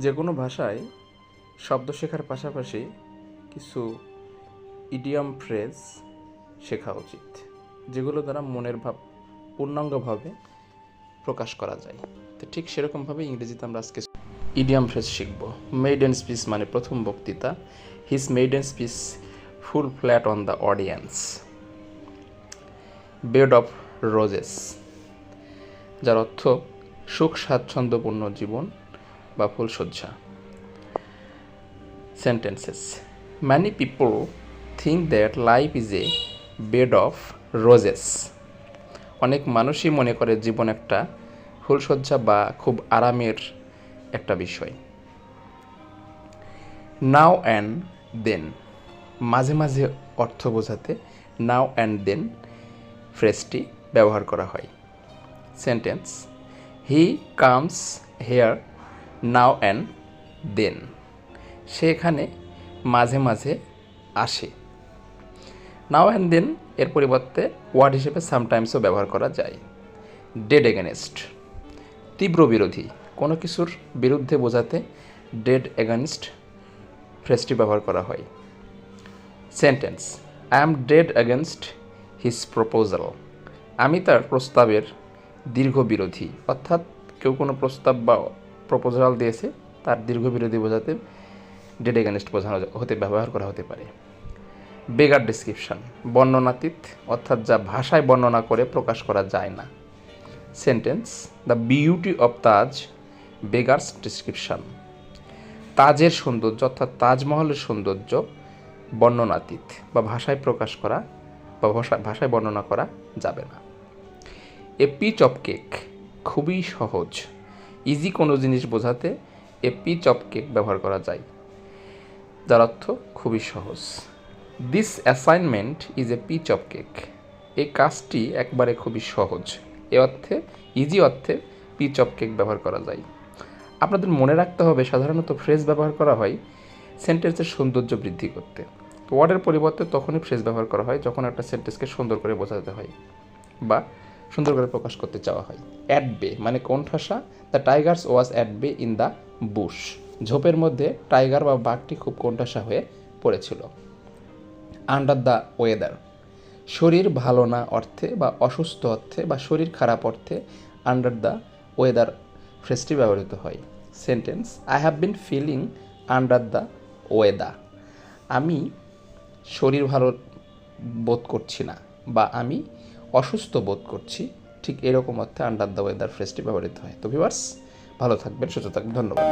যে কোনো ভাষায় শব্দ শেখার পাশাপাশি কিছু ইডিয়ম ফ্রেজ শেখা উচিত, যেগুলো দ্বারা মনের ভাব পূর্ণাঙ্গভাবে প্রকাশ করা যায়। তো ঠিক সেরকমভাবে ইংরেজিতে আমরা আজকে ইডিয়ম ফ্রেজ শিখব। মেইডেন স্পিচ মানে প্রথম বক্তৃতা। His maiden speech fell flat on the audience. Bed of roses, যার অর্থ সুখ স্বাচ্ছন্দ্যপূর্ণ জীবন বা ফুলশয্যা। Sentences: Many people think that life is a bed of roses. অনেক মানুষই মনে করে জীবন একটা ফুলশয্যা বা খুব আরামের একটা বিষয়। নাও অ্যান্ড দেন, মাঝে মাঝে অর্থ বোঝাতে নাও অ্যান্ড দেন ফ্রেজটি ব্যবহার করা হয়। Sentence: he comes here now and then, সে এখানে মাঝে মাঝে আসে। নাও অ্যান্ড দেন এর পরিবর্তে ওয়ার্ড হিসেবে সামটাইমসও ব্যবহার করা যায়। ডেড এগেনস্ট, তীব্র বিরোধী, কোনো কিছুর বিরুদ্ধে বোঝাতে ডেড এগেনস্ট ফ্রেজটি ব্যবহার করা হয়। Sentence: I am dead against his proposal, আমি তার প্রস্তাবের দীর্ঘ বিরোধী। অর্থাৎ কেউ কোনো প্রস্তাব বা প্রপোজাল দিয়েছে, তার দীর্ঘ বিরোধী বোঝাতে ডেড এগেনস্ট বোঝানো ব্যবহার করা হতে পারে। বেগার ডিসক্রিপশন, বর্ণনাতীত, অর্থাৎ যা ভাষায় বর্ণনা করে প্রকাশ করা যায় না। Sentence: the beauty of Taj beggars description, তাজের সৌন্দর্য অর্থাৎ তাজমহলের সৌন্দর্য বর্ণনাতীত বা ভাষায় প্রকাশ করা বা ভাষায় বর্ণনা করা যাবে না। এ পিচ অফ কেক, খুবই সহজ। ইজি কোনো জিনিস বোঝাতে এ পিচ অফ কেক ব্যবহার করা যায়, যার অর্থ খুবই সহজ। This assignment is a piece of cake, এই কাজটি একবারে খুবই সহজ। এ অর্থে ইজি অর্থে পিচ অফ কেক ব্যবহার করা যায়। আপনাদের মনে রাখতে হবে, সাধারণত ফ্রেজ ব্যবহার করা হয় সেন্টেন্সের সৌন্দর্য বৃদ্ধি করতে। ওয়ার্ডের পরিবর্তে তখনই ফ্রেজ ব্যবহার করা হয় যখন একটা সেন্টেন্সকে সুন্দর করে বোঝাতে হয় বা সুন্দর করে প্রকাশ করতে চাওয়া হয়। অ্যাট বে মানে কোণঠাসা। দ্য টাইগার্স ওয়াজ অ্যাট বে ইন দ্য বুশ, ঝোপের মধ্যে টাইগার বা বাঘটি খুব কোণঠাসা হয়ে পড়েছিল। আন্ডার দ্য ওয়েদার, শরীর ভালো না অর্থে বা অসুস্থ অর্থে বা শরীর খারাপ অর্থে আন্ডার দ্য ওয়েদার ফ্রেজটি ব্যবহৃত হয়। Sentence: I have been feeling under the weather, আমি শরীর ভালো বোধ করছি না বা আমি অসুস্থ বোধ করছি, ঠিক এরকম অর্থে আন্ডার দ্য ওয়েদার ফ্রেজটি ব্যবহৃত হয়। তো ভিউয়ার্স, ভালো থাকবেন, সুস্থ থাকবেন, ধন্যবাদ।